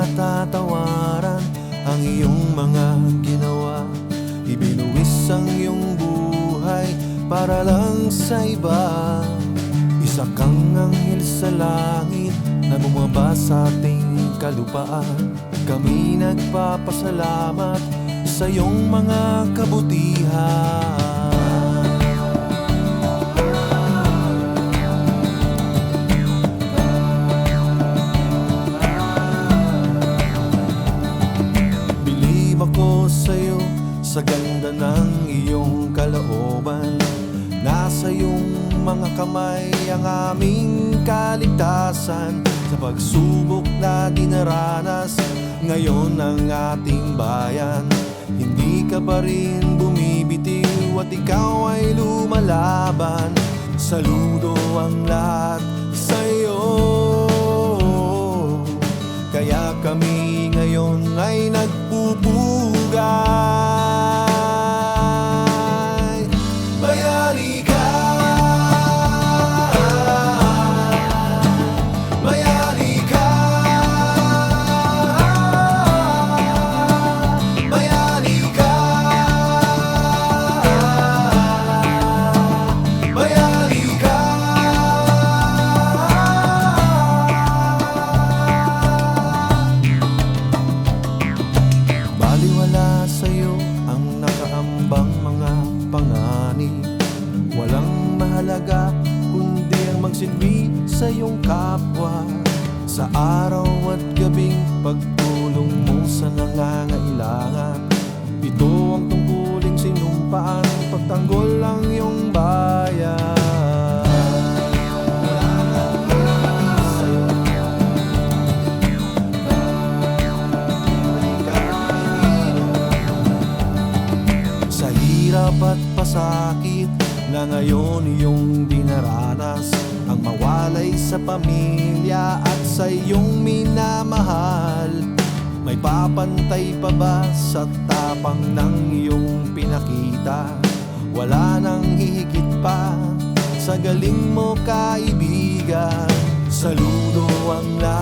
matatawaran ang iyong mga ginawa. Ibinuwis ang iyong buhay para lang sa iba. Isa kang anghel sa langit na bumaba sa ating kalupaan. Kami nagpapasalamat sa iyong mga kabutihan. Bilib ako sa'yo sa ganda ng iyong kalooban. Nasa iyong mga kamay ang aming kaligtasan. Sa pagsubok na dinaranas ngayon ng ating bayan, hindi ka pa rin bumibitiw at ikaw ay lumalaban. Saludo ang lahat sa'yo, kaya kami ngayon ay nagpupugay. Bayani ka, bayani ka, bayani ka, bayani ka. Baliwala sa'yo ang nakaambang mga panganib. Walang mahalaga kundi ang magsilbi sa iyong kapwa. Sa araw at gabing pagtulong mo sa nangangailangan. Ito ang tungkuling sinumpaan, pagtanggol ang iyong bayan. Sa hirap at pasakit na ngayon iyong dinaranas, ang mawalay sa pamilya at sa iyong minamahal, may papantay pa ba sa tapang ng iyong pinakita? Wala nang hihigit pa sa galing mo, kaibigan. Saludo ang lahat